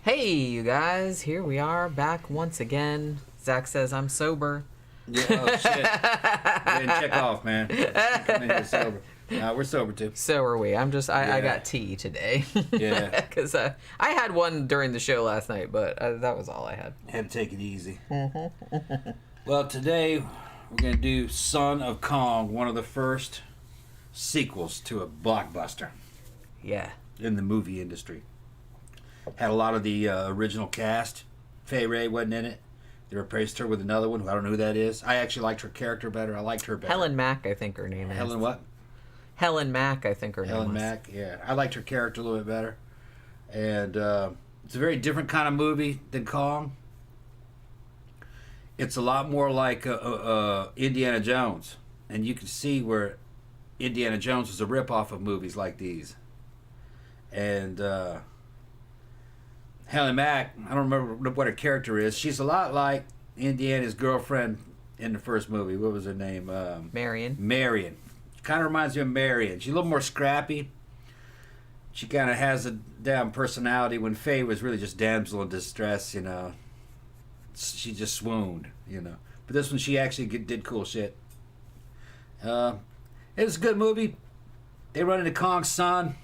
Hey, you guys, here we are back once again. Zach says I'm sober. Yeah, oh shit. I didn't check off, man. Come in here sober. We're sober too. So are we. I got tea today. Yeah. Because I had one during the show last night, but that was all I had. Had to take it easy. Well, today we're going to do Son of Kong, one of the first sequels to a blockbuster. Yeah. In the movie industry. Had a lot of the original cast. Fay Wray wasn't in it. They replaced her with another one who I don't know who that is. I actually liked her character better. I liked her better. Helen Mack, I think her name is. Helen what? Helen Mack, I think her name was. Helen Mack, yeah. I liked her character a little bit better. And it's a very different kind of movie than Kong. It's a lot more like Indiana Jones. And you can see where Indiana Jones was a ripoff of movies like these. And Helen Mack, I don't remember what her character is. She's a lot like Indiana's girlfriend in the first movie. What was her name? Marion. Marion. Kind of reminds me of Marion. She's a little more scrappy. She kind of has a damn personality when Faye was really just damsel in distress, you know. She just swooned, you know. But this one, she actually did cool shit. It was a good movie. They run into Kong's son.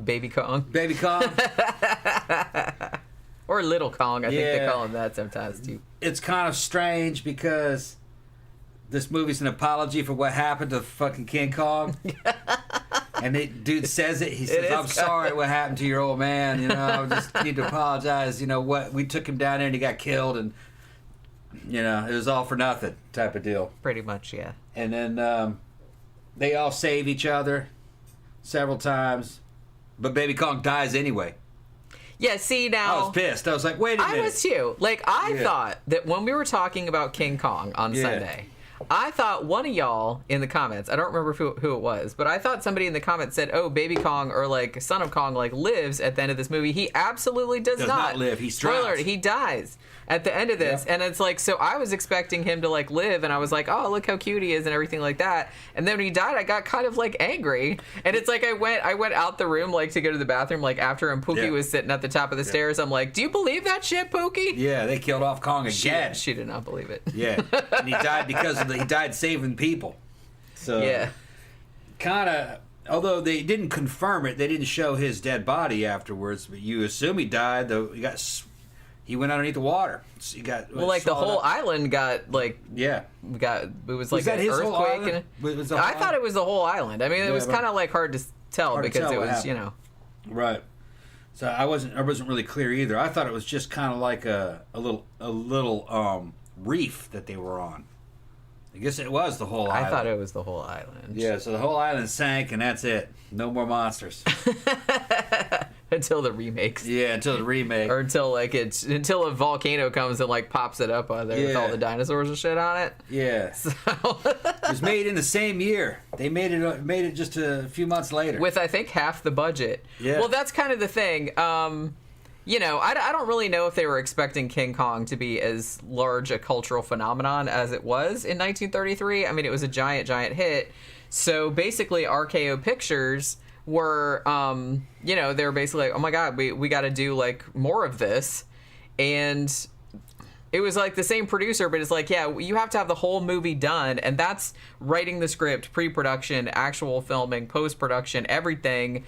Baby Kong. Baby Kong. Or Little Kong. I think they call him that sometimes, too. It's kind of strange because this movie's an apology for what happened to fucking King Kong. And the dude says it. He says, I'm sorry what happened to your old man. You know, I just need to apologize. You know, what we took him down there and he got killed. And, you know, it was all for nothing type of deal. Pretty much, yeah. And then they all save each other several times. But Baby Kong dies anyway. Yeah, see, now... I was pissed. I was like, wait a minute. I was too. Like, I thought that when we were talking about King Kong on Sunday, I thought one of y'all in the comments, I don't remember who it was, but I thought somebody in the comments said, oh, Baby Kong or, like, Son of Kong, like, lives at the end of this movie. He absolutely does not live. He's Spoiler, he dies at the end of this. Yep. And it's like, so I was expecting him to, like, live, and I was like, oh, look how cute he is and everything like that. And then when he died, I got kind of, like, angry. And it's like I went out the room, like, to go to the bathroom, like, after him. Pookie was sitting at the top of the stairs. I'm like, do you believe that shit, Pookie? Yeah, they killed off Kong again. She did not believe it. Yeah. And he died because he died saving people. So kind of, although they didn't confirm it, they didn't show his dead body afterwards, but you assume he died, though he went underneath the water. He got the whole island got like it was like an earthquake. I thought it was the whole island. I mean, it was kind of like hard to tell because it was, you know. Right. So I wasn't really clear either. I thought it was just kind of like a little reef that they were on. I guess it was the whole island. I thought it was the whole island. Yeah, so the whole island sank, and that's it. No more monsters. Until the remakes. Yeah, until the remake. Or until a volcano comes and like pops it up on there with all the dinosaurs and shit on it. Yeah. So it was made in the same year. They made it just a few months later. With I think half the budget. Yeah. Well, that's kind of the thing. You know, I don't really know if they were expecting King Kong to be as large a cultural phenomenon as it was in 1933. I mean, it was a giant hit. So basically, RKO Pictures were, you know, they were basically like, oh my God, we got to do like more of this. And it was like the same producer, but it's like, yeah, you have to have the whole movie done. And that's writing the script, pre-production, actual filming, post-production, everything.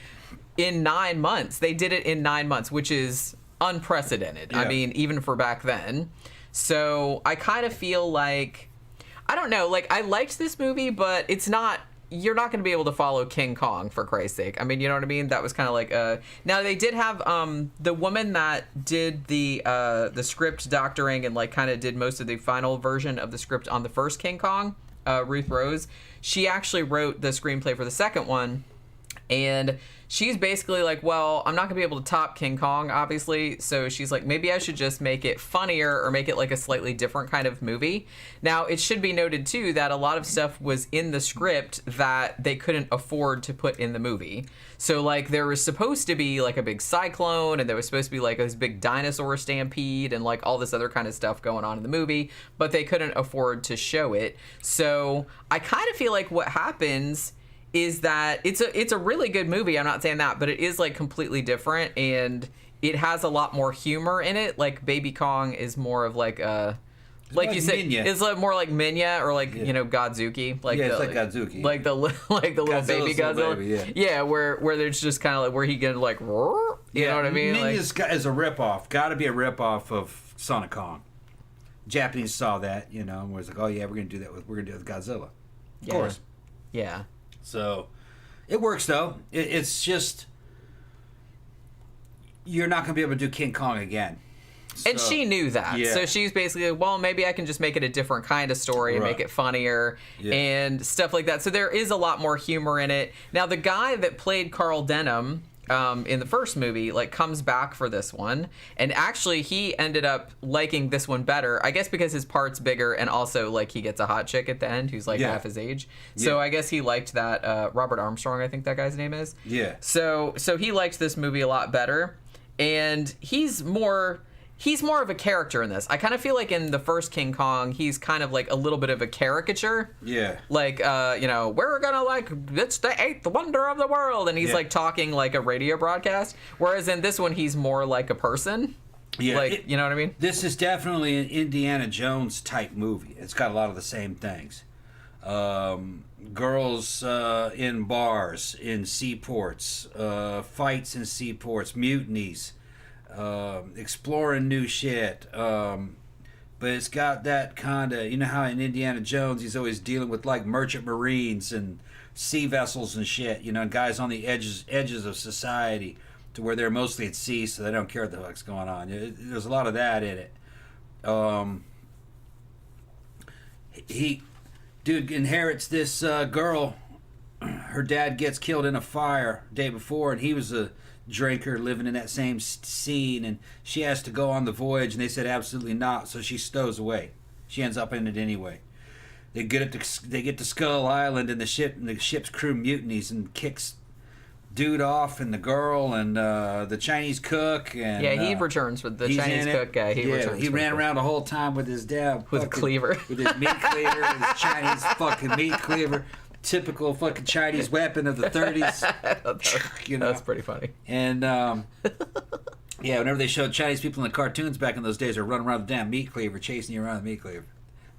In 9 months. They did it in 9 months, which is unprecedented. Yeah. I mean, even for back then. So I kind of feel like, I don't know, like I liked this movie, but it's not, you're not going to be able to follow King Kong for Christ's sake. I mean, you know what I mean? That was kind of like now they did have the woman that did the script doctoring and like kind of did most of the final version of the script on the first King Kong, Ruth Rose. She actually wrote the screenplay for the second one. And she's basically like, well, I'm not going to be able to top King Kong, obviously. So she's like, maybe I should just make it funnier or make it like a slightly different kind of movie. Now, it should be noted, too, that a lot of stuff was in the script that they couldn't afford to put in the movie. So, like, there was supposed to be, like, a big cyclone, and there was supposed to be, like, this big dinosaur stampede and, like, all this other kind of stuff going on in the movie, but they couldn't afford to show it. So I kind of feel like what happens is that it's a really good movie. I'm not saying that, but it is like completely different, and it has a lot more humor in it. Like Baby Kong is more of like a, like you said, it's like more like Minya or like you know Godzuki. Like it's like Godzuki, like the little baby Godzilla. Baby, where there's just kind of like where he can like roar. You know what I mean? Minya's is a ripoff. Got to be a ripoff of Sonic Kong. Japanese saw that, you know, and was like, oh yeah, we're gonna do that with Godzilla. Of course. Yeah. So, it works though. It's just you're not gonna be able to do King Kong again. So, and she knew that. Yeah. So she's basically like, well, maybe I can just make it a different kind of story and make it funnier and stuff like that. So there is a lot more humor in it. Now, the guy that played Carl Denham in the first movie, like, comes back for this one. And actually, he ended up liking this one better, I guess because his part's bigger and also, like, he gets a hot chick at the end who's, like, half his age. So I guess he liked that. Robert Armstrong, I think that guy's name is. Yeah. So he liked this movie a lot better. And he's more of a character in this. I kind of feel like in the first King Kong, he's kind of like a little bit of a caricature. Yeah. Like, you know, we're gonna like, it's the 8th wonder of the world. And he's like talking like a radio broadcast. Whereas in this one, he's more like a person. Yeah. Like, you know what I mean? This is definitely an Indiana Jones type movie. It's got a lot of the same things. Girls in bars, in seaports, fights in seaports, mutinies. Exploring new shit, but it's got that kind of, you know how in Indiana Jones he's always dealing with like merchant marines and sea vessels and shit, you know, and guys on the edges of society to where they're mostly at sea, so they don't care what the fuck's going on. There's a lot of that in it. Dude inherits this girl. Her dad gets killed in a fire day before, and he was a drinker living in that same scene, and she has to go on the voyage, and they said absolutely not, so she stows away. She ends up in it anyway. They get to Skull Island, and the ship's crew mutinies and kicks dude off, and the girl, and the Chinese cook, and he returns with the Chinese cook guy. He ran around the whole time with his dad with a cleaver, with his meat cleaver, and his Chinese fucking meat cleaver. Typical fucking Chinese weapon of the 30s. You know? That's pretty funny. And, whenever they showed Chinese people in the cartoons back in those days, they're running around with the damn meat cleaver, chasing you around with the meat cleaver.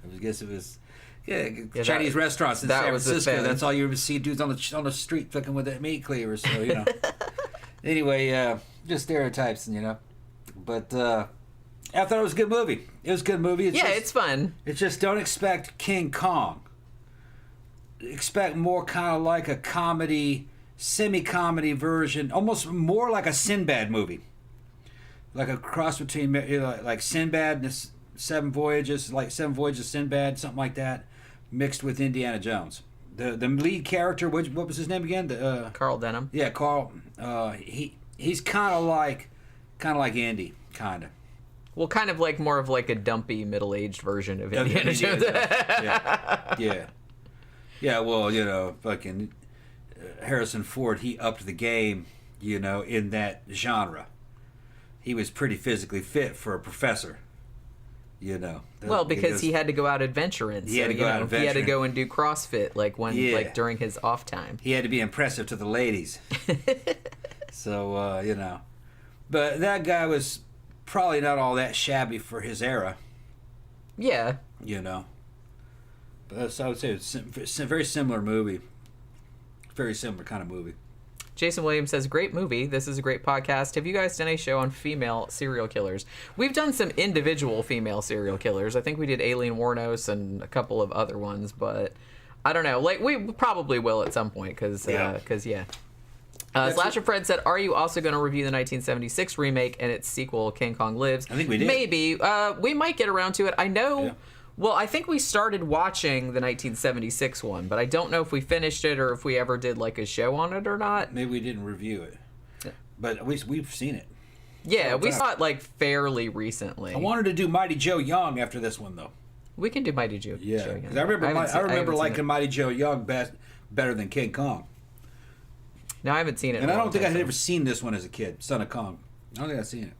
I guess it was Chinese restaurants in San Francisco. That's all you ever see, dudes on the street fucking with that meat cleaver. So, you know. Anyway, just stereotypes, you know. But I thought it was a good movie. It was a good movie. It's fun. It's just don't expect King Kong. Expect more kind of like a comedy, semi-comedy version, almost more like a Sinbad movie, like a cross between like Sinbad and Seven Voyages, like Seven Voyages of Sinbad, something like that, mixed with Indiana Jones. The lead character, what was his name again? Carl Denham. Yeah, Carl. He's kind of like Indy, kind of. Well, kind of like more of like a dumpy middle-aged version of Indiana Jones. Yeah. Yeah, well, you know, fucking Harrison Ford, he upped the game, you know, in that genre. He was pretty physically fit for a professor, you know. Well, because he had to go out adventuring. He had to go and do CrossFit, like like during his off time. He had to be impressive to the ladies. So, you know. But that guy was probably not all that shabby for his era. Yeah. You know. So I would say it's a very similar movie. Very similar kind of movie. Jason Williams says, great movie. This is a great podcast. Have you guys done a show on female serial killers? We've done some individual female serial killers. I think we did Aileen Wuornos and a couple of other ones, but I don't know. Like, we probably will at some point because, Slasher Fred said, are you also going to review the 1976 remake and its sequel, King Kong Lives? I think we did. Maybe. We might get around to it. I know... Yeah. Well, I think we started watching the 1976 one, but I don't know if we finished it or if we ever did like a show on it or not. Maybe we didn't review it, but we've seen it. Yeah, we saw it like fairly recently. I wanted to do Mighty Joe Young after this one though. We can do Mighty Joe. Yeah, because I remember liking Mighty Joe Young better than King Kong. No, I haven't seen it. And I don't think I had ever seen this one as a kid, Son of Kong. I don't think I've seen it.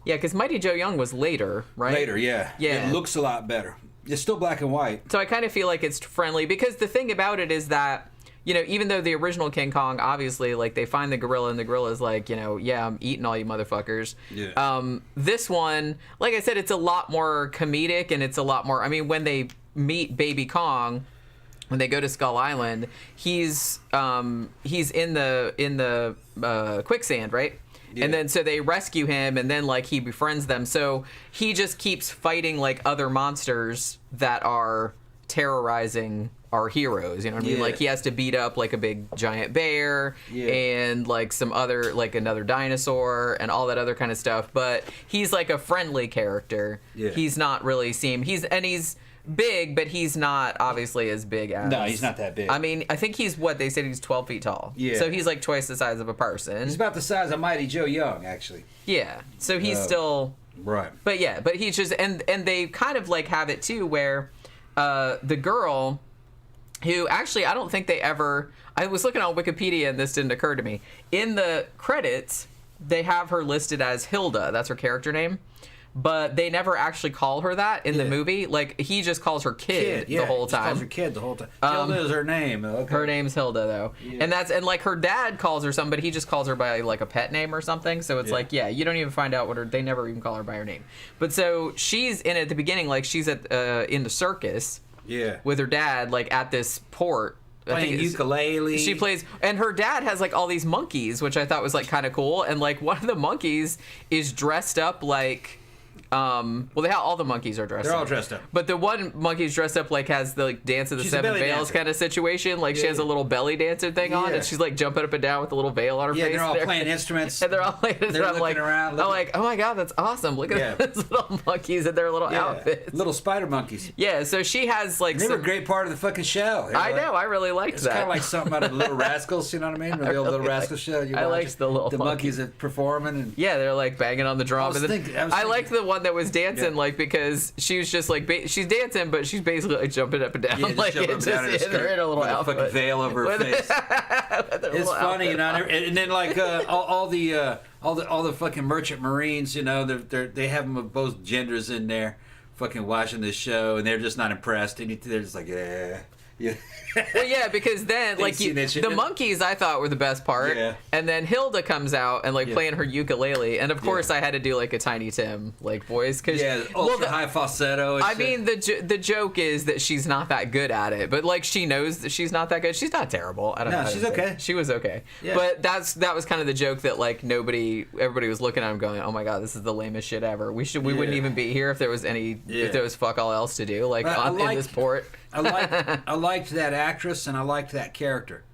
Yeah, because Mighty Joe Young was later, right? Later, yeah. Yeah. It looks a lot better. It's still black and white. So I kind of feel like it's friendly, because the thing about it is that, you know, even though the original King Kong, obviously, like, they find the gorilla, and the gorilla's like, you know, yeah, I'm eating all you motherfuckers. Yeah. This one, like I said, it's a lot more comedic, and it's a lot more, I mean, when they meet Baby Kong, when they go to Skull Island, he's in the quicksand, right? Yeah. And then so they rescue him, and then like he befriends them. So he just keeps fighting like other monsters that are terrorizing our heroes. You know what I mean? Like he has to beat up like a big giant bear and like some other, like another dinosaur and all that other kind of stuff. But he's like a friendly character. Yeah. He's not really he's big, but he's not obviously as big as... No, he's not that big. I mean, I think he's they said he's 12 feet tall. Yeah. So he's like twice the size of a person. He's about the size of Mighty Joe Young, actually. Yeah. So he's still... Right. But yeah, but he's just... And they kind of like have it too where the girl, who actually I don't think they ever... I was looking on Wikipedia and this didn't occur to me. In the credits, they have her listed as Hilda. That's her character name. But they never actually call her that in the movie. Like, he just calls her kid the whole time. He calls her kid the whole time. Hilda is her name. Okay. Her name's Hilda, though. Yeah. And like, her dad calls her something, but he just calls her by, like, a pet name or something. So it's like, you don't even find out they never even call her by her name. But so she's in at the beginning, like, she's in the circus with her dad, like, at this port. Playing ukulele. She plays, and her dad has like all these monkeys, which I thought was like kind of cool. And like one of the monkeys is dressed up like... all the monkeys are dressed up. They're all dressed up. But the one monkey's dressed up like has the like Dance of the Seven Veils kind of situation. Like she has a little belly dancer thing on, and she's like jumping up and down with a little veil on her face. Yeah, they're all playing instruments. And they're all playing instruments. I'm like, oh my god, that's awesome. Look at those little monkeys in their little outfits. Little spider monkeys. Yeah, so she has like they were a great part of the fucking show. I know, I really liked that. It's kind of like something out of Little Rascals, you know what I mean? The old Little Rascals show. I liked the little monkeys performing. And yeah, they're like banging on the drum. I liked the one that was dancing. Like, because she was just like she's dancing, but she's basically like jumping up and down, like it's just in her little outfit, fucking veil over her face. It's funny, you know. And then like all the fucking merchant marines, you know, they have them of both genders in there, fucking watching this show, and they're just not impressed. And they're just like, yeah. Well, yeah, because then like the monkeys I thought were the best part, and then Hilda comes out and like playing her ukulele, and of course I had to do like a Tiny Tim like voice because ultra high falsetto. I mean the joke is that she's not that good at it, but like she knows that she's not that good. She's not terrible. I don't know. She's okay. She was okay, but that was kind of the joke that like everybody was looking at him going, oh my god, this is the lamest shit ever. We wouldn't even be here if there was if there was fuck all else to do like in this port. I liked that actress and I liked that character.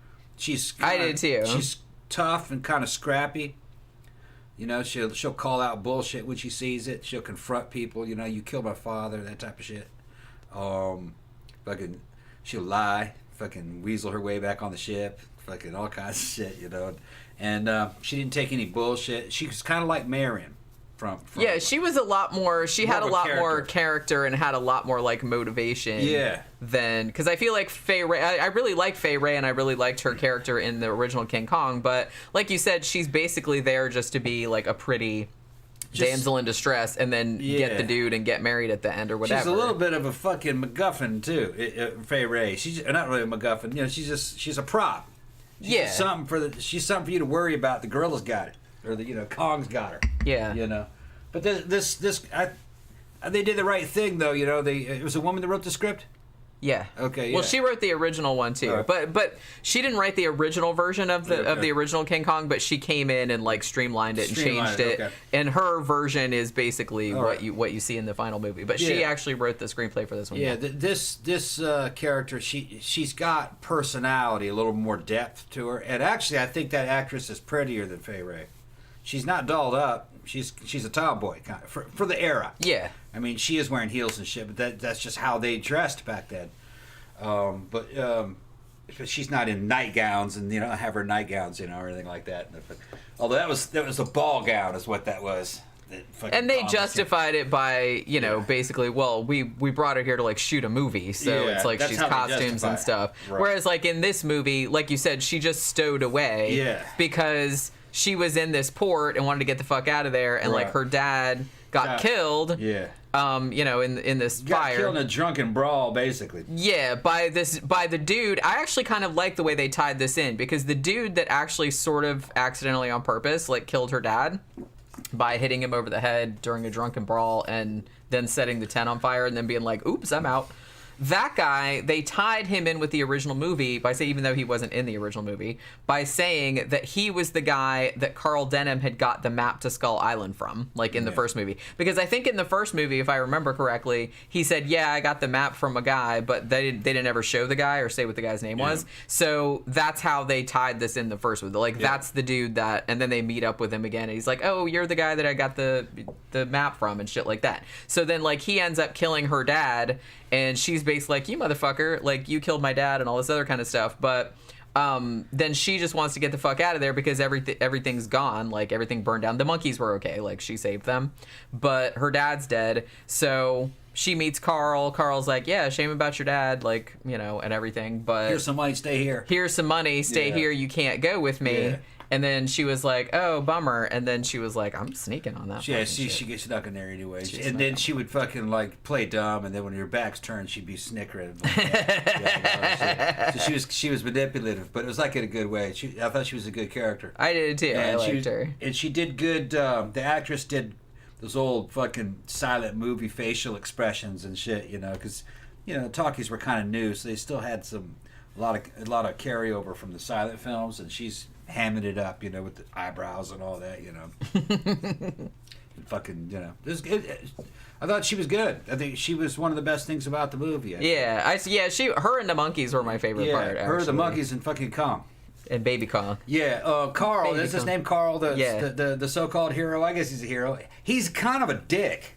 I did too. She's tough and kind of scrappy. You know, she'll call out bullshit when she sees it. She'll confront people. You know, you killed my father, that type of shit. Fucking, she'll lie. Fucking weasel her way back on the ship. Fucking all kinds of shit. You know, and she didn't take any bullshit. She was kind of like Marion. Yeah, she was a lot more. She had a lot more character and had a lot more like motivation. Yeah. Than because I feel like Fay Wray. I really like Fay Wray and I really liked her character in the original King Kong. But like you said, she's basically there just to be like a pretty damsel in distress and then get the dude and get married at the end or whatever. She's a little bit of a fucking MacGuffin too, Fay Wray. She's not really a MacGuffin. You know, she's a prop. She's something for you to worry about. The gorilla's got it. Or Kong's got her. Yeah. You know, but they did the right thing though. You know, it was a woman that wrote the script. Yeah. Okay. Yeah. Well, she wrote the original one too, but she didn't write the original version of the original King Kong. But she came in and like streamed it and changed it. Okay. And her version is basically what you see in the final movie. But she actually wrote the screenplay for this one. Yeah. This character, she's got personality, a little more depth to her. And actually, I think that actress is prettier than Fay Wray. She's not dolled up. She's a tomboy kind of, for the era. Yeah. I mean, she is wearing heels and shit, but that's just how they dressed back then. But she's not in nightgowns and have her nightgowns or anything like that. Although that was a ball gown, is what that was. And they justified it by basically, well, we brought her here to like shoot a movie, so it's like she's costumes and stuff. Right. Whereas like in this movie, like you said, she just stowed away because she was in this port and wanted to get the fuck out of there, and like her dad got killed. Yeah. In this fire. Got killed in a drunken brawl, basically. Yeah, by the dude. I actually kind of like the way they tied this in, because the dude that actually sort of accidentally on purpose like killed her dad by hitting him over the head during a drunken brawl and then setting the tent on fire and then being like, oops, I'm out. That guy, they tied him in with the original movie by saying, even though he wasn't in the original movie, by saying that he was the guy that Carl Denham had got the map to Skull Island from, like in the first movie. Because I think in the first movie, if I remember correctly, he said, yeah, I got the map from a guy, but they didn't ever show the guy or say what the guy's name was. So that's how they tied this in the first movie. Like, that's the dude that, and then they meet up with him again, and he's like, oh, you're the guy that I got the map from and shit like that. So then, like, he ends up killing her dad, and she's basically like, you motherfucker, like, you killed my dad and all this other kind of stuff. But then she just wants to get the fuck out of there because everything's gone. Like, everything burned down. The monkeys were okay. Like, she saved them. But her dad's dead. So she meets Carl. Carl's like, yeah, shame about your dad, like, and everything. But here's some money, stay here. Here's some money, stay here. You can't go with me. Yeah. And then she was like, oh, bummer. And then she was like, I'm sneaking on that. Yeah, she gets stuck in there anyway. And then she would fucking, like, play dumb, and then when your back's turned, she'd be snickering. So she was manipulative, but it was, like, in a good way. I thought she was a good character. I did, too. I liked her. And she did good. The actress did those old fucking silent movie facial expressions and shit, because, talkies were kind of new, so they still had a lot of carryover from the silent films, and she's hamming it up, with the eyebrows and all that, fucking, it was good. I thought she was good. I think she was one of the best things about the movie. Her and the monkeys were my favorite part. Her, the monkeys, and fucking Kong. And Baby Kong. Yeah, Carl. Is his name Carl? The so-called hero. I guess he's a hero. He's kind of a dick.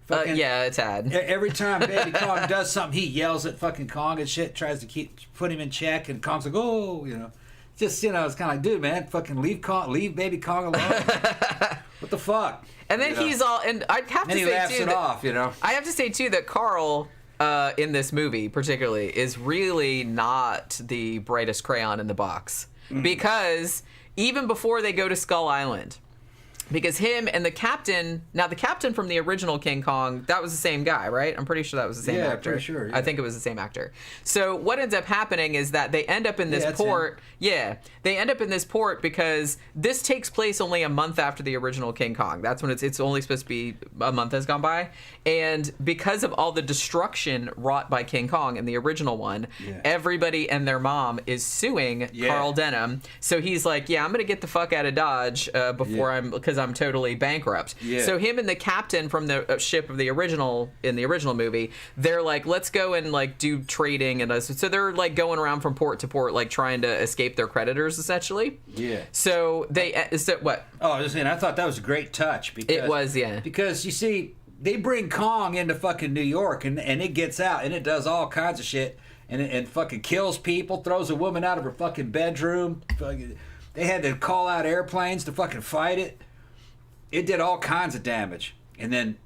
A tad. Every time Baby Kong does something, he yells at fucking Kong and shit. Tries to put him in check, and Kong's like, oh, Just, it's kind of like, dude, man, fucking leave Baby Kong alone. What the fuck? And then he's all, and I'd have to say, too, he laughs it off, I have to say, too, that Carl, in this movie, particularly, is really not the brightest crayon in the box. Mm-hmm. Because even before they go to Skull Island, because him and the captain from the original King Kong, that was the same guy, right? I'm pretty sure that was the same actor. Yeah, pretty sure. Yeah. I think it was the same actor. So what ends up happening is that they end up in this port. Yeah, they end up in this port because this takes place only a month after the original King Kong. That's when it's only supposed to be a month has gone by. And because of all the destruction wrought by King Kong in the original one, everybody and their mom is suing Carl Denham. So he's like, I'm going to get the fuck out of Dodge because I'm totally bankrupt. Yeah. So him and the captain from the ship of the original movie, they're like, let's go and like do trading, and so they're like going around from port to port, like trying to escape their creditors, essentially. Yeah. So what? Oh, I was saying, I thought that was a great touch because it was, because you see, they bring Kong into fucking New York, and it gets out, and it does all kinds of shit, and it fucking kills people, throws a woman out of her fucking bedroom. They had to call out airplanes to fucking fight it. It did all kinds of damage. And then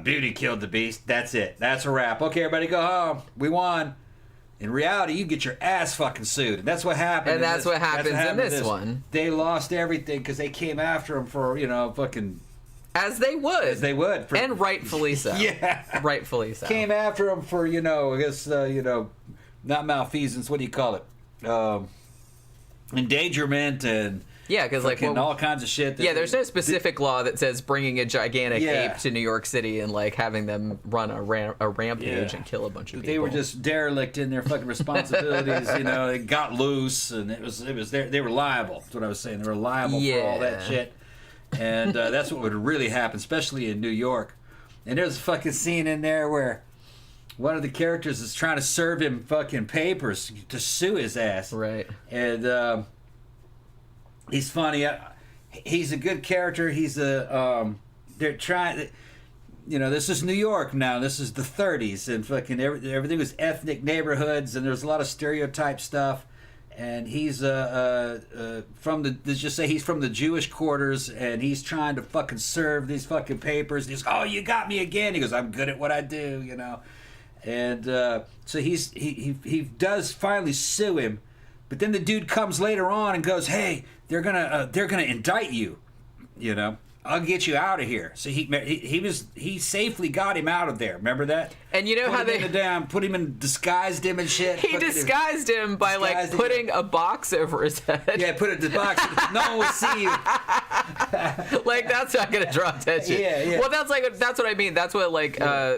Beauty killed the beast. That's it. That's a wrap. Okay, everybody go home. We won. In reality, you get your ass fucking sued. And that's what happened. And that's what happens in this one. They lost everything because they came after him for, fucking... As they would. And rightfully so. Yeah. Rightfully so. Came after him for, I guess, not malfeasance. What do you call it? Endangerment and... Yeah, because like all kinds of shit. There's no specific law that says bringing a gigantic ape to New York City and like having them run a rampage and kill a bunch of people. They were just derelict in their fucking responsibilities. They got loose, and it was they were liable. That's what I was saying. They were liable for all that shit, and that's what would really happen, especially in New York. And there's a fucking scene in there where one of the characters is trying to serve him fucking papers to sue his ass. Right. And he's funny. He's a good character. He's they're trying. this is New York now. This is the 30s, and fucking everything was ethnic neighborhoods, and there's a lot of stereotype stuff. And he's let's just say he's from the Jewish quarters, and he's trying to fucking serve these fucking papers. And he's, oh, you got me again. He goes, I'm good at what I do, And so he does finally sue him, but then the dude comes later on and goes, hey, they're gonna indict you, I'll get you out of here. So he safely got him out of there. Remember that? And you know how they put him in, disguised him and shit. He disguised him by putting a box over his head. Yeah, put it in the box. No one will see you. That's not gonna draw attention. Yeah. Well, that's what I mean. That's what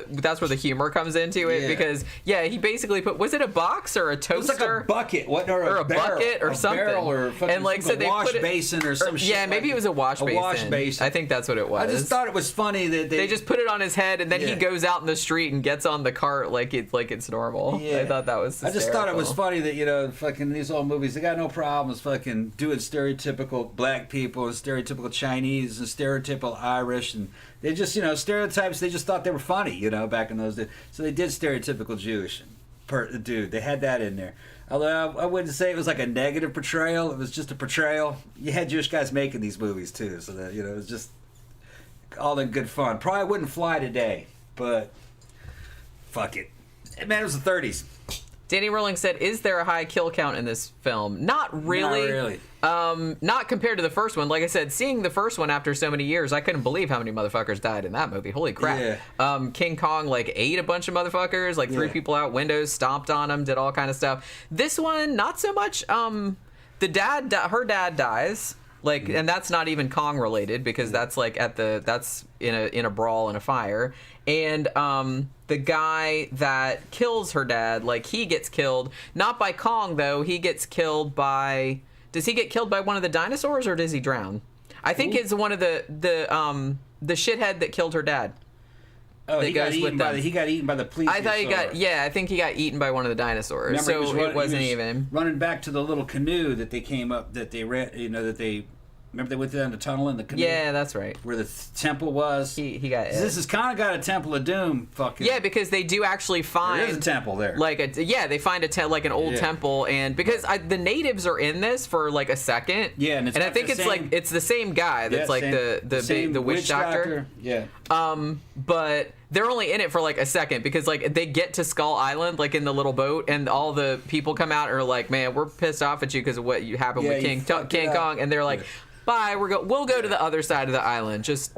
that's where the humor comes into it, because he basically was it a box or a toaster? It was like a bucket, or a barrel, bucket or something, barrel or and so they wash basin or some shit. Yeah, maybe it was a wash basin. A wash basin. I think that's what it was. I just thought it was funny that they just put it on his head, and then he goes out in the street and gets on the cart like it's normal. Yeah. I thought that was hysterical. I just thought it was funny that fucking these old movies, they got no problems fucking doing stereotypical black people and stereotypical Chinese and stereotypical Irish, and they just stereotypes. They just thought they were funny, back in those days. So they did stereotypical Jewish dude. They had that in there. Although I wouldn't say it was like a negative portrayal. It was just a portrayal. You had Jewish guys making these movies too, so that it was just all in good fun. Probably wouldn't fly today, but fuck it. Man, it was the 30s. Danny Rowling said, is there a high kill count in this film? Not really. Not really. Not compared to the first one. Like I said, seeing the first one after so many years, I couldn't believe how many motherfuckers died in that movie. Holy crap. Yeah. King Kong ate a bunch of motherfuckers, threw people out windows, stomped on them, did all kind of stuff. This one, not so much. Her dad dies. And that's not even Kong related, because that's that's in a brawl in a fire. And the guy that kills her dad, he gets killed, not by Kong though. He gets killed by. Does he get killed by one of the dinosaurs, or does he drown? I think it's one of the shithead that killed her dad. Oh, he got eaten by the police. I thought I think he got eaten by one of the dinosaurs. Remember, it wasn't even running back to the little canoe that they came up, that they ran, remember they went down the tunnel in the canoe? Yeah, that's right. Where the temple was. He got it. This has kind of got a Temple of Doom fucking. Yeah, because they do actually find. There is a temple there. They find an old temple, and because the natives are in this for a second. Yeah, and I think it's the same guy that's the witch doctor. Yeah. But they're only in it for a second, because they get to Skull Island in the little boat, and all the people come out and are like, man, we're pissed off at you because of what happened with King Kong, and they're like, bye, we'll go to the other side of the island, just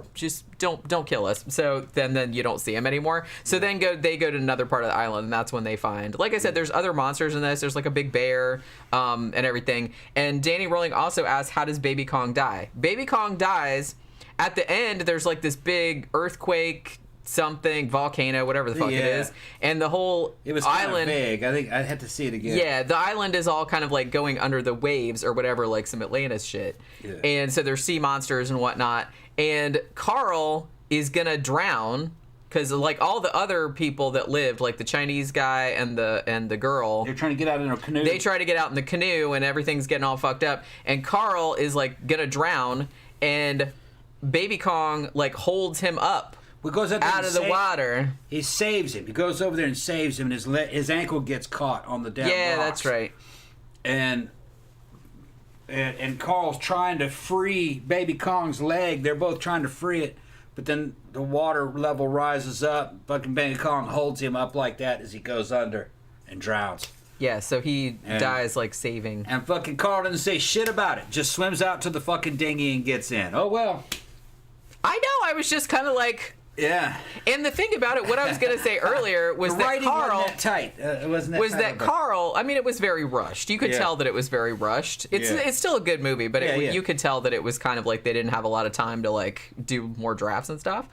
don't kill us. So then you don't see him anymore. So then they go to another part of the island, and that's when they find, like I said, there's other monsters in this. There's a big bear and everything. And Danny Rowling also asked, how does Baby Kong die? Baby Kong dies at the end. There's this big earthquake, something, volcano, whatever the fuck it is, and the whole it was island. Vague. I think I had to see it again. Yeah, the island is all kind of going under the waves or whatever, some Atlantis shit. Yeah. And so there's sea monsters and whatnot. And Carl is gonna drown because all the other people that lived, the Chinese guy and the girl, they're trying to get out in a canoe. They try to get out in the canoe, and everything's getting all fucked up. And Carl is gonna drown, and Baby Kong holds him up. He goes out of the water. He saves him. He goes over there and saves him, and his ankle gets caught on the damn rocks. Yeah, that's right. And Carl's trying to free Baby Kong's leg. They're both trying to free it, but then the water level rises up. Fucking Baby Kong holds him up like that as he goes under and drowns. Yeah, so he dies saving. And fucking Carl doesn't say shit about it. Just swims out to the fucking dinghy and gets in. Oh, well. I know. I was just kind of yeah. And the thing about it, what I was going to say earlier was that Carl wasn't that tight. It wasn't that was tight, that Carl. I mean, it was very rushed. You could tell that it was very rushed. It's still a good movie, but you could tell that it was kind of they didn't have a lot of time to do more drafts and stuff.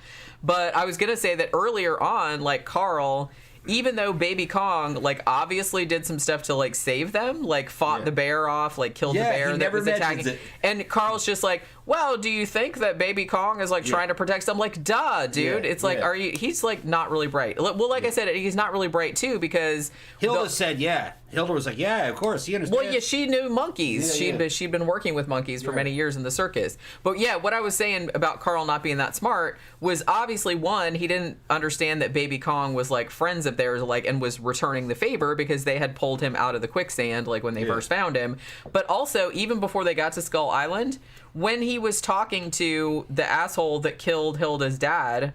But I was going to say that earlier on, Carl, even though Baby Kong obviously did some stuff to save them, fought the bear off, killed the bear that was attacking. And Carl's just well, do you think that Baby Kong is like trying to protect them? Like, duh, dude. It's like, are you? He's like not really bright. Well, like I said, he's not really bright too because Hilda said, yeah. Hilda was like, yeah, of course, he understands. Well, yeah, she knew monkeys. She'd been working with monkeys for many years in the circus. But yeah, what I was saying about Carl not being that smart was obviously one, he didn't understand that Baby Kong was like friends of theirs, like, and was returning the favor because they had pulled him out of the quicksand, like when they first found him. But also, even before they got to Skull Island, when he was talking to the asshole that killed Hilda's dad,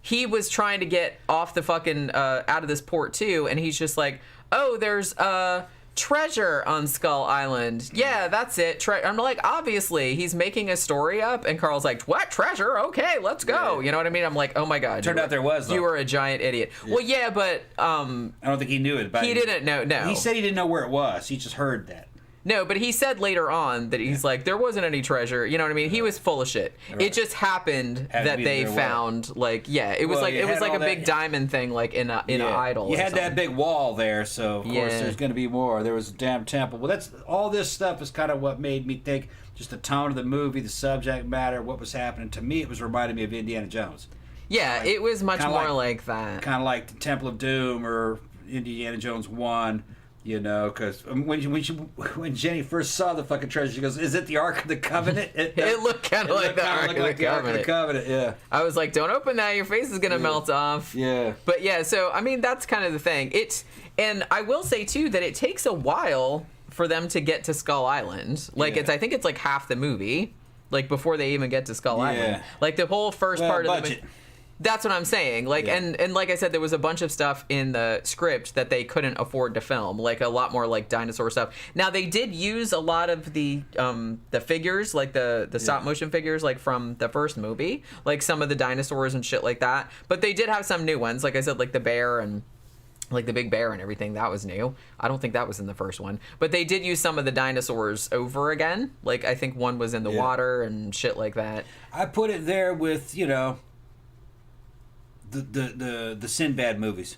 he was trying to get off the fucking out of this port too, and he's just like, oh, there's treasure on Skull Island. Yeah, that's it. I'm like, obviously, he's making a story up, and Carl's like, what, treasure? Okay, let's go. Yeah. You know what I mean? I'm like, oh my God. Turned out there was, though. You were a giant idiot. Yeah. Well, yeah, but... I don't think he knew it. But he didn't know, no. He said he didn't know where it was. He just heard that. No, but he said later on that he's like, there wasn't any treasure. You know what I mean? He was full of shit. Right. It just happened that they found, like, it was like a big diamond thing, like in an idol. You had that big wall there, so of course there's going to be more. There was a damn temple. Well, that's all this stuff is kind of what made me think. Just the tone of the movie, the subject matter, what was happening. To me, it was reminding me of Indiana Jones. Yeah, like, it was much more like that. Kind of like the Temple of Doom or Indiana Jones 1. You know, because when Jenny first saw the fucking treasure, she goes, "Is it the Ark of the Covenant?" It looked kind of like the Ark of the Covenant. Yeah. I was like, "Don't open that; your face is gonna melt off." Yeah. But yeah, so I mean, that's kind of the thing. And I will say too that it takes a while for them to get to Skull Island. Like I think it's like half the movie, like before they even get to Skull Island. Like the whole first part of the movie. That's what I'm saying. Like, and like I said, there was a bunch of stuff in the script that they couldn't afford to film, like a lot more like dinosaur stuff. Now they did use a lot of the figures, like the stop motion figures, like from the first movie, like some of the dinosaurs and shit like that. But they did have some new ones, like I said, like the bear and like the big bear and everything. That was new. I don't think that was in the first one, but they did use some of the dinosaurs over again. Like I think one was in the water and shit like that. I put it there with the Sinbad movies.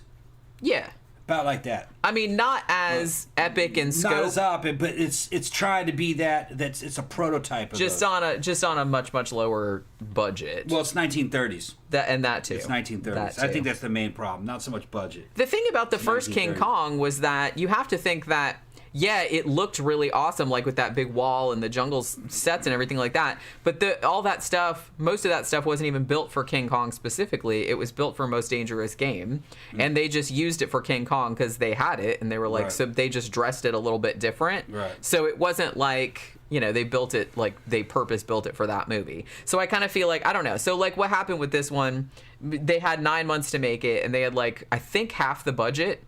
Yeah. About like that. I mean, not as epic in scope. Not as epic, but it's trying to be that's it's a prototype of just on a much lower budget. Well, it's 1930s. That too. It's 1930s. I think that's the main problem, not so much budget. The thing about the first King Kong was that you have to think that it looked really awesome, like with that big wall and the jungle sets and everything like that. But all that stuff, most of that stuff wasn't even built for King Kong specifically. It was built for Most Dangerous Game. And they just used it for King Kong because they had it. And they were like, so they just dressed it a little bit different. Right. So it wasn't like, they built it, like they purpose built it for that movie. So I kind of feel like, I don't know. So like what happened with this one, they had 9 months to make it. And they had like, I think half the budget.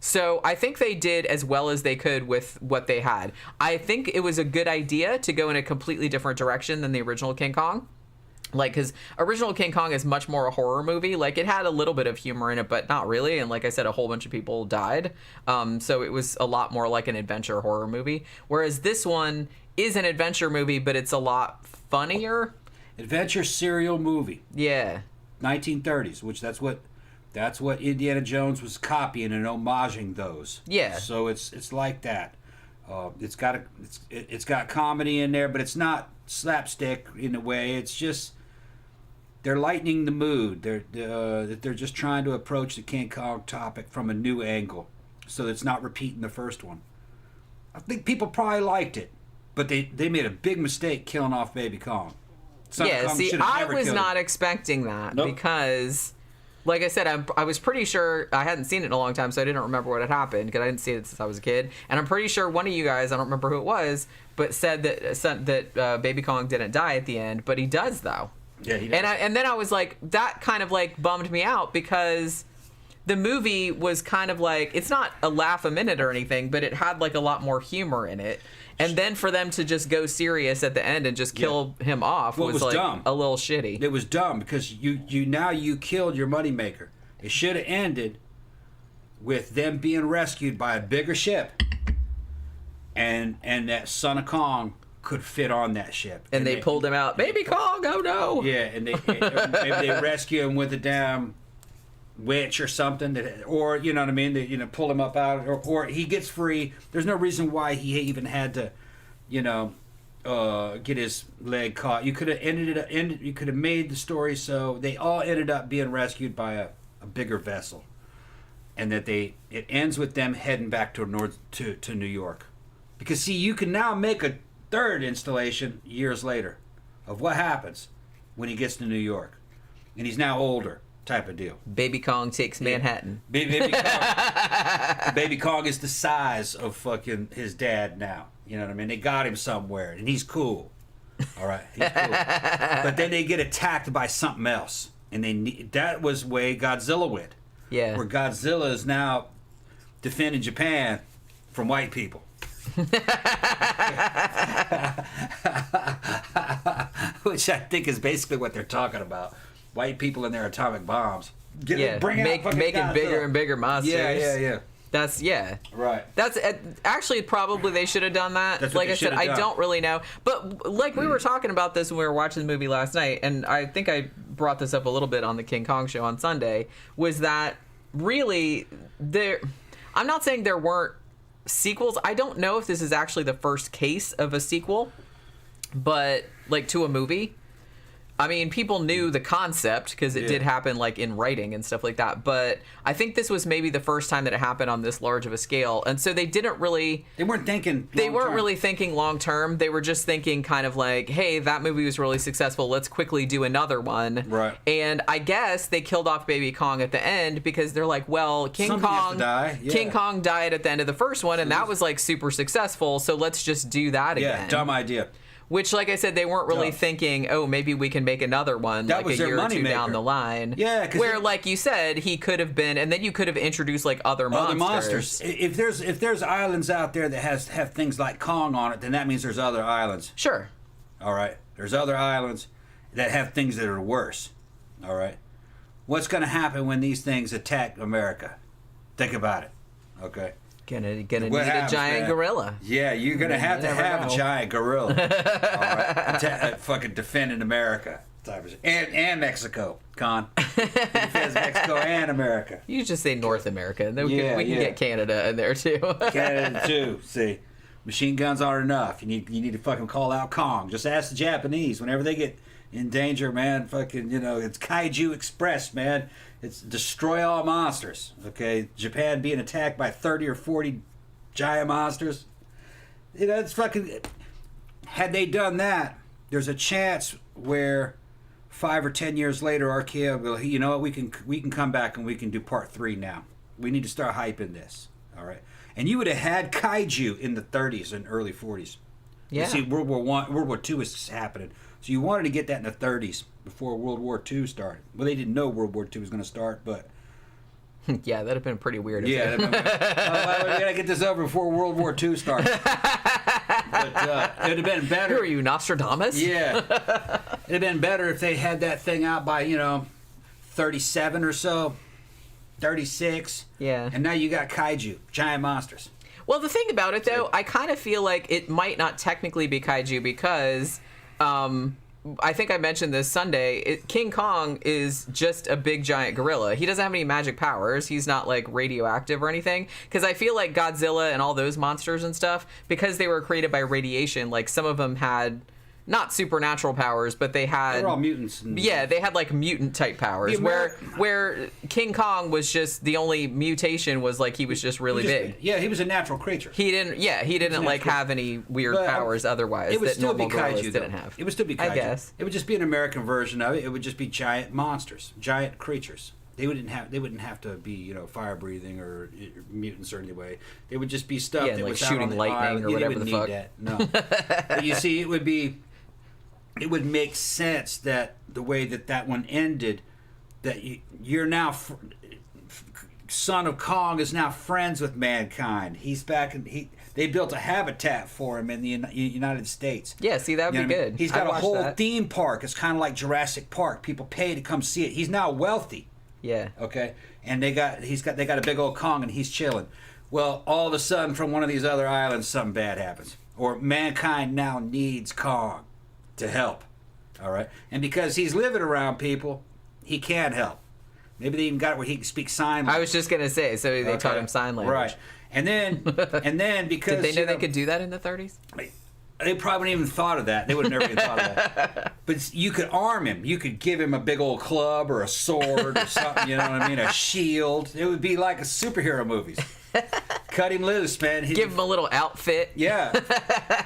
So I think they did as well as they could with what they had. I think it was a good idea to go in a completely different direction than the original King Kong. Like, because original King Kong is much more a horror movie. Like, it had a little bit of humor in it, but not really. And like I said, a whole bunch of people died. So it was a lot more like an adventure horror movie. Whereas this one is an adventure movie, but it's a lot funnier. Adventure serial movie. Yeah. 1930s, which that's what Indiana Jones was copying and homaging those. Yeah. So it's like that. It's got comedy in there, but it's not slapstick in a way. It's just they're lightening the mood. They're just trying to approach the King Kong topic from a new angle, so it's not repeating the first one. I think people probably liked it, but they made a big mistake killing off Baby Kong. I was not expecting that because. Like I said, I was pretty sure I hadn't seen it in a long time, so I didn't remember what had happened because I didn't see it since I was a kid. And I'm pretty sure one of you guys, I don't remember who it was, but said that Baby Kong didn't die at the end, but he does though. Yeah, he does. And then I was like, that kind of like bummed me out because the movie was kind of like, it's not a laugh a minute or anything, but it had like a lot more humor in it. And then for them to just go serious at the end and just kill him off was like dumb. A little shitty. It was dumb because you killed your moneymaker. It should have ended with them being rescued by a bigger ship, and that son of Kong could fit on that ship. And they pulled him out. Baby Kong, oh no! Yeah, and maybe they rescue him with a damn witch or something, or you know what I mean, they pull him up out, or he gets free. There's no reason why he even had to get his leg caught. You could have You could have made the story so they all ended up being rescued by a bigger vessel, and that it ends with them heading back to New York, because see, you can now make a third installation years later of what happens when he gets to New York, and he's now older, type of deal. Baby Kong takes Manhattan. Baby Kong, Baby Kong is the size of fucking his dad now. You know what I mean? They got him somewhere, and he's cool. All right, he's cool. But then they get attacked by something else, and that was way Godzilla went. Yeah. Where Godzilla is now defending Japan from white people. Which I think is basically what they're talking about. White people and their atomic bombs. Making bigger and bigger monsters. Yeah. That's right. That's actually probably they should have done that. That's like I said, I don't really know, but like we were talking about this when we were watching the movie last night, and I think I brought this up a little bit on the King Kong show on Sunday. Was that really there? I'm not saying there weren't sequels. I don't know if this is actually the first case of a sequel, but like to a movie. I mean, people knew the concept because it did happen like in writing and stuff like that. But I think this was maybe the first time that it happened on this large of a scale. And so they weren't thinking really thinking long term. They were just thinking kind of like, hey, that movie was really successful. Let's quickly do another one. Right. And I guess they killed off Baby Kong at the end because they're like, well, King Kong died at the end of the first one. And that was like super successful. So let's just do that again. Yeah, dumb idea. Which, like I said, they weren't really thinking, oh, maybe we can make another one like a year or two down the line. Yeah. Where, like you said, he could have been, and then you could have introduced like other monsters. If there's islands out there that have things like Kong on it, then that means there's other islands. Sure. All right. There's other islands that have things that are worse. All right. What's going to happen when these things attack America? Think about it. Okay. Gonna need a giant gorilla. Yeah, you're gonna have to have a giant gorilla. All right, fucking defending America, and Mexico. Defends Mexico and America. You just say North America, and then we can get Canada in there too. Canada too. See, machine guns aren't enough. You need to fucking call out Kong. Just ask the Japanese whenever they get in danger, man. Fucking, it's Kaiju Express, man. It's destroy all monsters, okay? Japan being attacked by 30 or 40 giant monsters. It's fucking... Had they done that, there's a chance where 5 or 10 years later, Archaea will, you know what, we can come back and we can do part 3 now. We need to start hyping this, all right? And you would have had Kaiju in the 30s and early 40s. Yeah. You see, World War II is happening. So you wanted to get that in the 30s before World War II started. Well, they didn't know World War II was going to start, but... Yeah, that'd have been pretty weird. Yeah, we got to get this over before World War II starts. But it would have been better. Who are you, Nostradamus? Yeah. It would have been better if they had that thing out by, 37 or so, 36. Yeah. And now you got Kaiju, giant monsters. Well, the thing about it, though, I kind of feel like it might not technically be Kaiju because... I think I mentioned this Sunday. King Kong is just a big giant gorilla. He doesn't have any magic powers. He's not like radioactive or anything. Because I feel like Godzilla and all those monsters and stuff, because they were created by radiation, like some of them had not supernatural powers, but they had... They were all mutants. Yeah, they had like mutant type powers. Where King Kong was just, the only mutation was like he was just really big. Yeah, he was a natural creature. He didn't like have any weird powers otherwise that normal gorillas didn't have. It would still be Kaiju. I guess. It would just be an American version of it. It would just be giant monsters, giant creatures. They wouldn't have to be, fire breathing or mutants or anyway. They would just be stuff that like was shooting out on lightning or whatever the fuck. No. But you see, it would make sense that the way that one ended, that you're now son of Kong is now friends with mankind. He's back and they built a habitat for him in the United States. Yeah, see, that would be good. He's got a whole theme park. It's kind of like Jurassic Park. People pay to come see it. He's now wealthy. Yeah. Okay. And they got a big old Kong and he's chilling. Well, all of a sudden from one of these other islands something bad happens. Or mankind now needs Kong to help. All right. And because he's living around people, he can help. Maybe they even got it where he can speak sign language. I was just going to say, so they taught him sign language. Right. And then because did they know they could do that in the 30s? They probably wouldn't even thought of that. They would have never even thought of that. But you could arm him. You could give him a big old club or a sword or something, you know what I mean? A shield. It would be like a superhero movies. Cut him loose, man. Give him a little outfit. Yeah.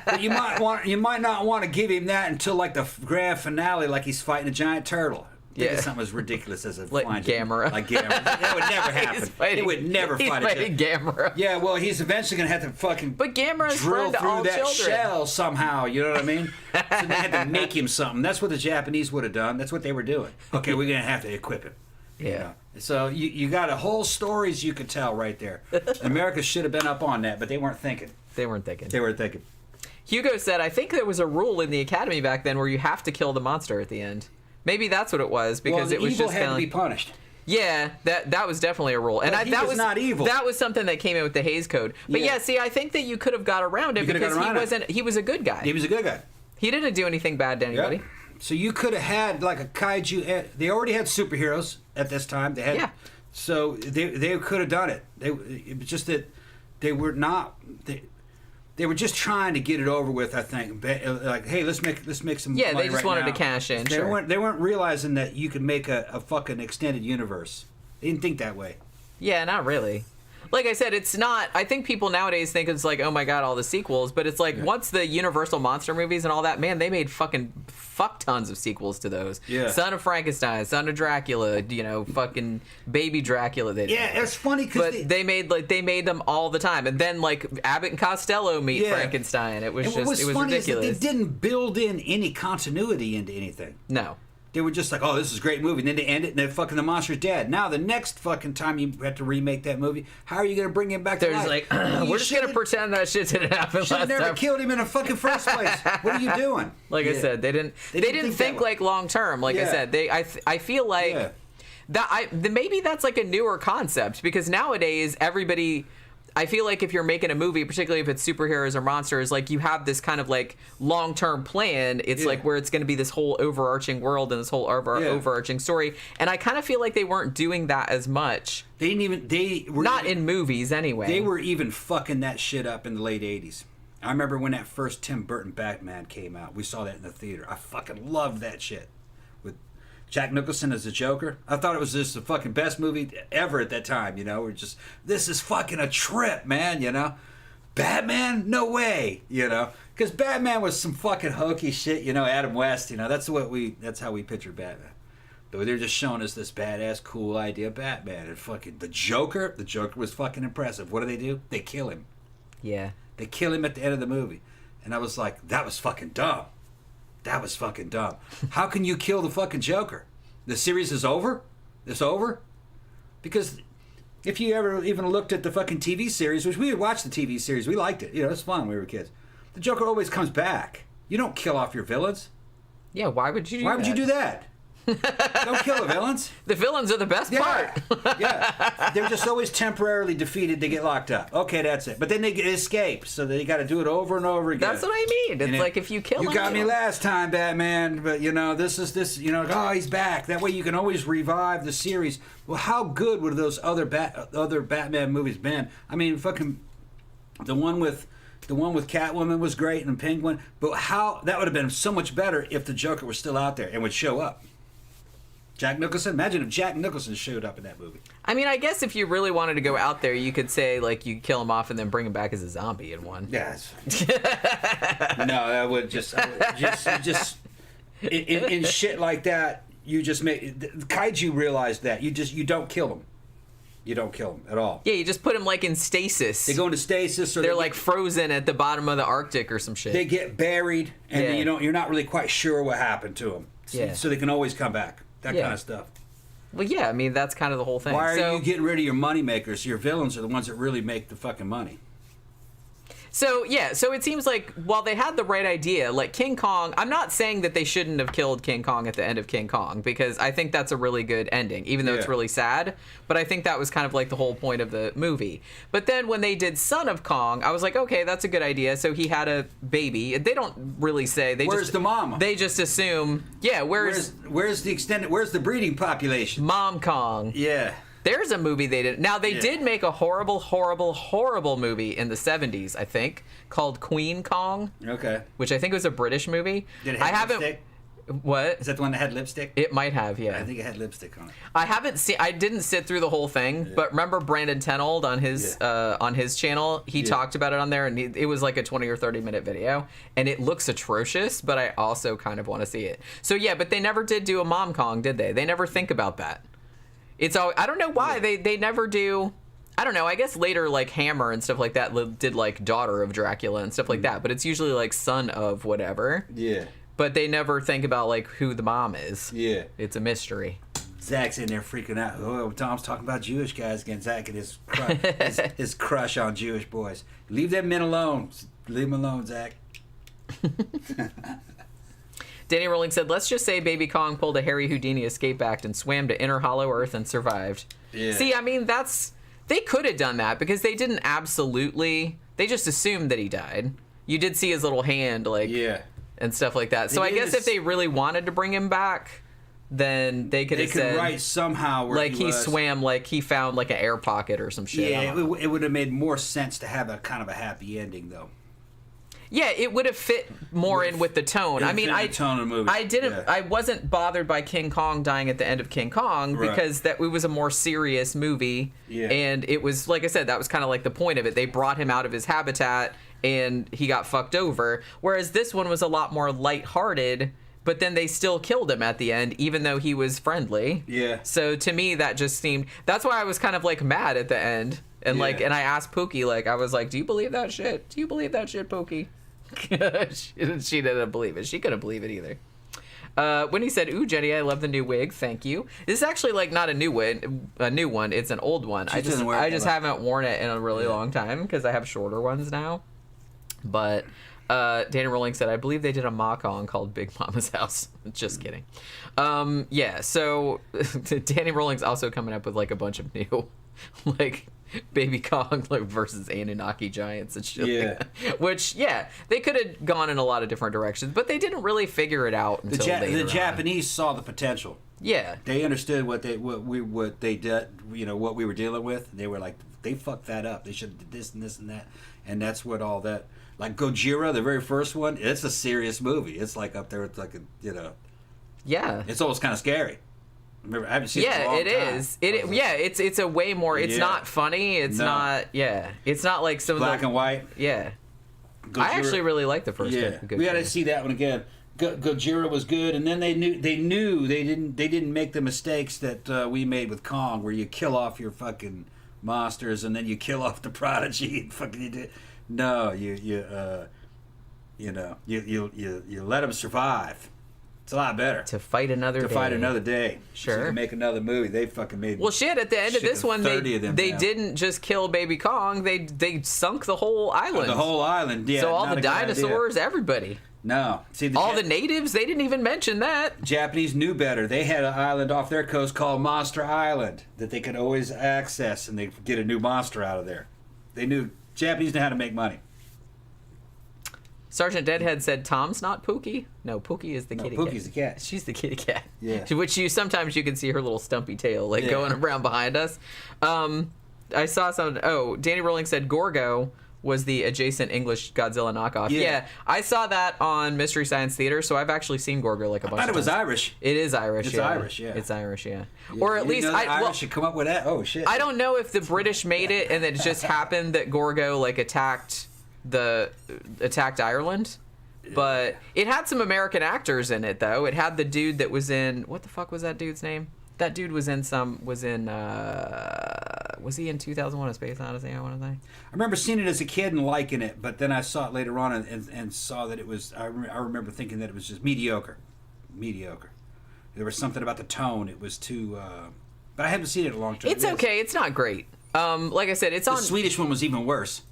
But you might not want to give him that until like the grand finale, like he's fighting a giant turtle. Think of something as ridiculous as a like Gamera. Like Gamera. That would never happen. It would never fight a Gamera. Yeah, well, he's eventually going to have to fucking drill through that shell somehow. You know what I mean? So they had to make him something. That's what the Japanese would have done. That's what they were doing. Okay, we're going to have to equip him. Yeah. You know? So you got a whole stories you could tell right there. America should have been up on that, but they weren't thinking. They weren't thinking. Hugo said, I think there was a rule in the Academy back then where you have to kill the monster at the end. Maybe that's what it was, because it was evil just had to be punished. Yeah, that was definitely a rule, and that was not evil. That was something that came in with the Hays Code. But yeah, see, I think that you could have got around it because he was a good guy. He was a good guy. He didn't do anything bad to anybody. Yeah. So you could have had like a kaiju. They already had superheroes at this time. They had, so they could have done it. It was just that they were not. They were just trying to get it over with, I think. Like, hey, let's make some money. Yeah, they just wanted to cash in. They weren't realizing that you could make a fucking extended universe. They didn't think that way. Yeah, not really. Like I said, it's not. I think people nowadays think it's like, oh my god, all the sequels. But it's like once the Universal monster movies and all that, man, they made fuck tons of sequels to those. Yeah. Son of Frankenstein, Son of Dracula, fucking Baby Dracula. It's funny because they made them all the time, and then like Abbott and Costello meet Frankenstein. It was ridiculous. Is that they didn't build in any continuity into anything. No. They were just like, oh, this is a great movie. And then they end it, and then fucking the monster's dead. Now, the next fucking time you have to remake that movie, how are you going to bring him back to life? We're just going to pretend that shit didn't happen last time. You should have never killed him in the fucking first place. What are you doing? Like I said, they didn't think like long term. Like I said, I feel like maybe that's like a newer concept, because nowadays everybody... I feel like if you're making a movie, particularly if it's superheroes or monsters, like you have this kind of like long-term plan. It's like where it's going to be this whole overarching world and this whole overarching story. And I kind of feel like they weren't doing that as much. They were not in movies anyway. They were even fucking that shit up in the late 80s. I remember when that first Tim Burton Batman came out. We saw that in the theater. I fucking loved that shit. Jack Nicholson as the Joker. I thought it was just the fucking best movie ever at that time, We're just, this is fucking a trip, man, Batman? No way, Because Batman was some fucking hokey shit, Adam West, that's how we picture Batman. But they're just showing us this badass, cool idea of Batman. And fucking the Joker was fucking impressive. What do? They kill him. Yeah. They kill him at the end of the movie. And I was like, that was fucking dumb. That was fucking dumb. How can you kill the fucking Joker? The series is over? It's over? Because if you ever even looked at the fucking TV series, which we would watch the TV series, we liked it. It's fun when we were kids. The Joker always comes back. You don't kill off your villains. Yeah, why would you do that? Why would you do that? Don't kill the villains. The villains are the best part. Yeah. They're just always temporarily defeated. They get locked up. Okay, that's it. But then they escape, so they got to do it over and over again. That's what I mean. It's like if you kill him. You got me last time, Batman, but this, oh, he's back. That way you can always revive the series. Well, how good would those other Batman movies been? I mean, fucking the one with Catwoman was great, and Penguin, but how that would have been so much better if the Joker was still out there and would show up. Jack Nicholson? Imagine if Jack Nicholson showed up in that movie. I mean, I guess if you really wanted to go out there, you could say, like, you kill him off and then bring him back as a zombie in one. Yes. No, I would just in shit like that, you just make... Kaiju realized that. You don't kill them. You don't kill them at all. Yeah, you just put them, like, in stasis. They go into stasis. Or they're, like, frozen at the bottom of the Arctic or some shit. They get buried, and then you're not really quite sure what happened to them. So they can always come back. That kind of stuff. Well, yeah, I mean, that's kind of the whole thing. Why are you getting rid of your money makers? Your villains are the ones that really make the fucking money. So it seems like while they had the right idea, like King Kong, I'm not saying that they shouldn't have killed King Kong at the end of King Kong, because I think that's a really good ending, even though it's really sad. But I think that was kind of like the whole point of the movie. But then when they did Son of Kong, I was like, okay, that's a good idea. So he had a baby. They don't really say. Where's the mama? They just assume, where's the breeding population? Mom Kong. Yeah. There's a movie they did. Now, they did make a horrible, horrible, horrible movie in the 70s, I think, called Queen Kong. Okay. Which I think was a British movie. Did it have lipstick? What? Is that the one that had lipstick? It might have, yeah. I think it had lipstick on it. I didn't sit through the whole thing, but remember Brandon Tenold on his channel? He talked about it on there, and it was like a 20 or 30 minute video, and it looks atrocious, but I also kind of want to see it. So yeah, but they never did do a Mom Kong, did they? They never think about that. It's all, I don't know why they never do. I don't know. I guess later, like Hammer and stuff like that did like daughter of Dracula and stuff like that, but it's usually like son of whatever. Yeah. But they never think about like who the mom is. Yeah. It's a mystery. Zach's in there freaking out. Oh, Tom's talking about Jewish guys again. Zach and his crush on Jewish boys. Leave them men alone. Leave them alone, Zach. Danny Rowling said, let's just say Baby Kong pulled a Harry Houdini escape act and swam to inner Hollow Earth and survived. Yeah. See, I mean, they could have done that because they didn't absolutely, they just assumed that he died. You did see his little hand, like, and stuff like that. So I guess if they really wanted to bring him back, then they could have said, could write somehow where like he swam, like he found like an air pocket or some shit. Yeah, it would have made more sense to have a kind of a happy ending, though. Yeah, it would have fit more in with the tone. I mean, the tone of the movie. I wasn't bothered by King Kong dying at the end of King Kong because it was a more serious movie. Yeah. And it was, like I said, that was kind of like the point of it. They brought him out of his habitat and he got fucked over. Whereas this one was a lot more lighthearted, but then they still killed him at the end, even though he was friendly. Yeah. So to me, that just seemed, that's why I was kind of like mad at the end. And like, and I asked Pookie, like, I was like, do you believe that shit? Do you believe that shit, Pookie? She didn't believe it. She couldn't believe it either. When he said, "Ooh, Jenny, I love the new wig. Thank you." This is actually like not a new one. It's an old one. I just haven't worn it in a really long time because I have shorter ones now. But Danny Rowling said, "I believe they did a mock-on called Big Mama's House." Just kidding. Yeah. So Danny Rowling's also coming up with like a bunch of new, like, Baby Kong versus Anunnaki giants and shit. Yeah. Which, they could have gone in a lot of different directions, but they didn't really figure it out until later. The Japanese saw the potential. Yeah. They understood what they did, what we were dealing with. They were like, they fucked that up. They should have did this and this and that. And that's what all that, like Gojira, the very first one, it's a serious movie. It's like up there, it's like a, yeah. It's almost kind of scary. Remember, I haven't seen it in a long time. It's a way more. It's not funny. It's not. Yeah, it's not like some black and white. Yeah, Gojira, I actually really like the first one. Yeah, we got to see that one again. Gojira was good, and then they didn't make the mistakes that we made with Kong, where you kill off your fucking monsters and then you kill off the prodigy and fucking you do. No, you let them survive. It's a lot better. To fight another day. Sure. So you can make another movie. They fucking made. Well, shit. At the end of this one, they didn't just kill Baby Kong. They sunk the whole island. The whole island. Yeah. So all the dinosaurs, everybody. No. See, the natives, they didn't even mention that. Japanese knew better. They had an island off their coast called Monster Island that they could always access, and they could get a new monster out of there. Japanese knew how to make money. Sergeant Deadhead said, "Tom's not Pookie." No, Pookie is the kitty cat. Pookie's the cat. She's the kitty cat. Yeah. Which sometimes you can see her little stumpy tail going around behind us. I saw some. Oh, Danny Rowling said Gorgo was the adjacent English Godzilla knockoff. Yeah, I saw that on Mystery Science Theater, so I've actually seen Gorgo like a bunch of times. I thought it was Irish. It is Irish. It's Irish, yeah. It's Irish, yeah. Or at least Irish should come up with that. Oh shit. I don't know if the British made it and it just happened that Gorgo attacked Ireland. But it had some American actors in it, though. It had the dude that was in... What the fuck was that dude's name? That dude was in... Was he in 2001: A Space Odyssey, I want to say? I remember seeing it as a kid and liking it, but then I saw it later on and saw that it was... I remember thinking that it was just mediocre. Mediocre. There was something about the tone. It was too... but I haven't seen it in a long time. It's okay. It's not great. Like I said, it's on... The Swedish one was even worse.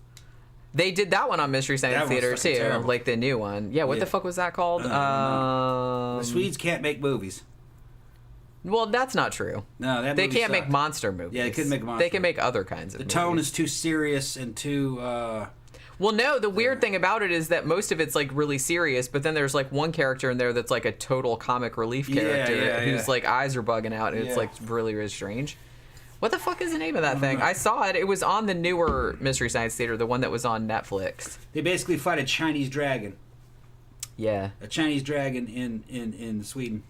They did that one on Mystery Science Theater, too. Terrible. Like the new one. Yeah, what the fuck was that called? The Swedes can't make movies. Well, that's not true. No, they can't make monster movies. Yeah, they couldn't make monster. They can make other kinds of movies. The tone is too serious and too... Well, no, the weird thing about it is that most of it's really serious, but then there's one character in there that's a total comic relief character whose eyes are bugging out, and it's really, really strange. What the fuck is the name of that thing? I saw it. It was on the newer Mystery Science Theater, the one that was on Netflix. They basically fight a Chinese dragon. Yeah. A Chinese dragon in Sweden.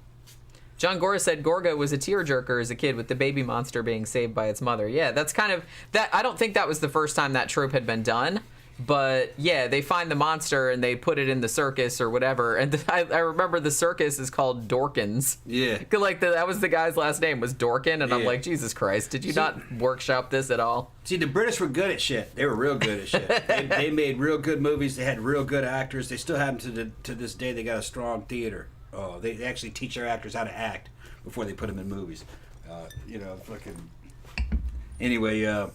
John Gora said Gorga was a tearjerker as a kid with the baby monster being saved by its mother. Yeah, that's kind of... that. I don't think that was the first time that trope had been done. But, yeah, they find the monster and they put it in the circus or whatever. And I remember the circus is called Dorkins. Yeah. Like, that was the guy's last name, was Dorkin. And I'm like, Jesus Christ, did you not workshop this at all? See, the British were good at shit. They were real good at shit. They made real good movies. They had real good actors. They still have them to this day. They got a strong theater. Oh, they actually teach their actors how to act before they put them in movies. Fucking... Anyway,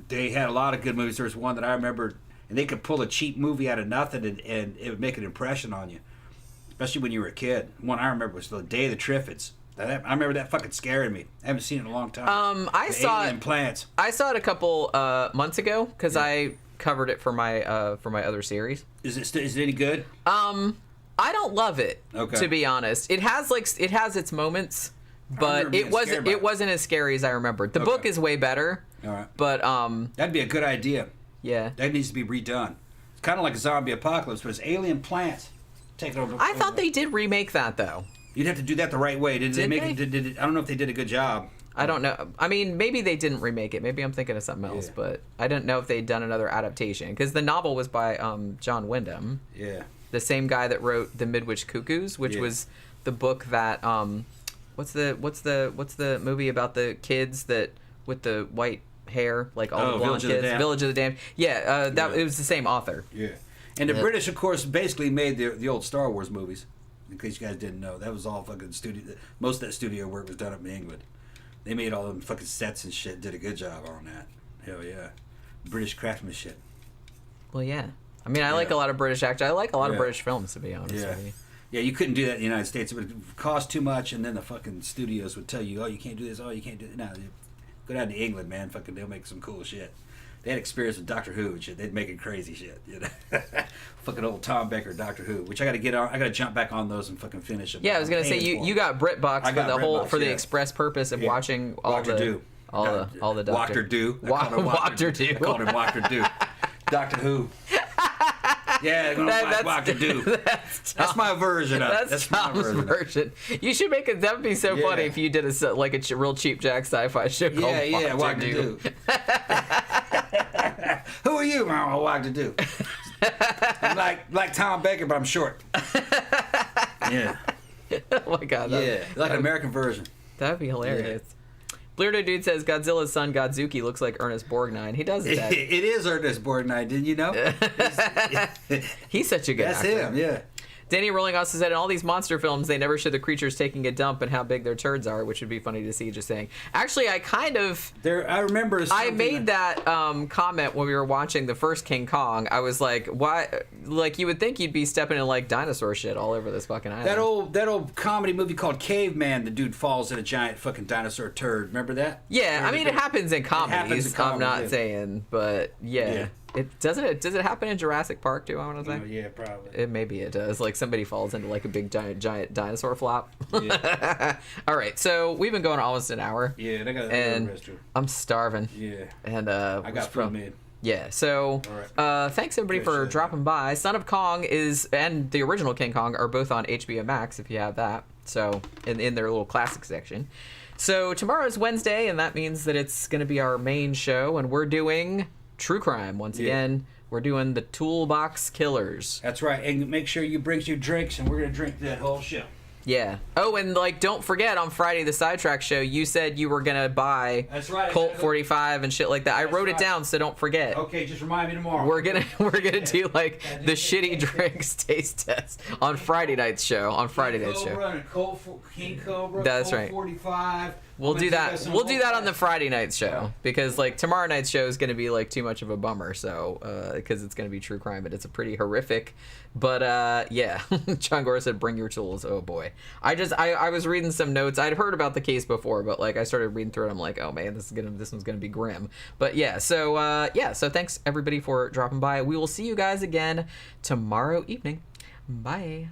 they had a lot of good movies. There was one that I remember... And they could pull a cheap movie out of nothing and it would make an impression on you. Especially when you were a kid. One I remember was The Day of the Triffids. I remember that fucking scaring me. I haven't seen it in a long time. I saw alien plants. I saw it a couple months ago because I covered it for my other series. Is it any good? I don't love it, to be honest. It has its moments, but it wasn't as scary as I remembered. The book is way better. All right. But that'd be a good idea. Yeah. That needs to be redone. It's kind of like a zombie apocalypse, but it's alien plants taking over. I thought they did remake that though. You'd have to do that the right way. Did they make it? Did it? I don't know if they did a good job. I don't know. I mean, maybe they didn't remake it. Maybe I'm thinking of something else, but I didn't know if they'd done another adaptation because the novel was by John Wyndham. Yeah. The same guy that wrote The Midwich Cuckoos, which was the book that what's the movie about the kids that with the white hair, like all the blonde kids, Village of the Damned. Yeah, it was the same author. Yeah. And the British, of course, basically made the old Star Wars movies. In case you guys didn't know, that was all fucking studio. Most of that studio work was done up in England. They made all them fucking sets and shit. Did a good job on that. Hell yeah, British craftsmanship. Well, yeah. I mean, I like a lot of British actors. I like a lot of British films, to be honest with you. Yeah, you couldn't do that in the United States. It would cost too much, and then the fucking studios would tell you, "Oh, you can't do this. Oh, you can't do it." No, go down to England, man. Fucking, they'll make some cool shit. They had experience with Doctor Who and shit. They'd make crazy shit, you know. Fucking old Tom Baker, Doctor Who, which I got to get on. I got to jump back on those and fucking finish them. Yeah, I was gonna say you got BritBox for the express purpose of watching all the Doctor Doctor Do. Doctor Do. I called him Doctor Do. Doctor Who. Yeah, I'm gonna watch Doctor Do. That's my version of it. That's Tom's my version. You should make it. That would be so funny if you did a real cheap jack sci-fi show called Doctor Do. Who are you, man? Doctor Do. I'm like Tom Baker, but I'm short. Yeah. Oh my god. Like an American version. That'd be hilarious. Yeah. Bleardo Dude says Godzilla's son Godzuki looks like Ernest Borgnine. He does that. It is Ernest Borgnine, didn't you know? He's such a good actor. That's him, yeah. Danny Rolling also said in all these monster films, they never show the creatures taking a dump and how big their turds are, which would be funny to see, just saying. Actually, I remember I made that comment when we were watching the first King Kong. I was like, why? Like, you would think you'd be stepping in, like, dinosaur shit all over this fucking island. That old comedy movie called Caveman, the dude falls in a giant fucking dinosaur turd. Remember that? Yeah, I mean, it happens in comedies. I'm not saying, but yeah. Does it happen in Jurassic Park too? I want to say. Oh, yeah, probably. Maybe it does. Like somebody falls into like a big giant dinosaur flop. Yeah. All right, so we've been going almost an hour. Yeah, and I got and I'm starving. Yeah. And I got food made. Yeah, so thanks everybody for dropping by. Son of Kong and the original King Kong are both on HBO Max if you have that. So in their little classic section. So tomorrow's Wednesday, and that means that it's going to be our main show, and we're doing true crime once again. We're doing the Toolbox Killers. That's right, and make sure you bring your drinks, and we're gonna drink that whole show. Yeah. Oh, and like, don't forget on Friday the Sidetrack show, you said you were gonna buy Colt 45 and shit like that. I wrote it down, so don't forget. Okay, just remind me tomorrow. We're gonna do like the shitty drinks taste test on Friday night's show. King Cobra. That's Colt right. 45. We'll do that. We'll do that on the Friday night show because like tomorrow night's show is going to be like too much of a bummer. So because it's going to be true crime, but it's a pretty horrific. But yeah, John Gore said, "Bring your tools." Oh boy, I was reading some notes. I'd heard about the case before, but like I started reading through it. I'm like, oh man, this one's gonna be grim. But yeah, so so thanks everybody for dropping by. We will see you guys again tomorrow evening. Bye.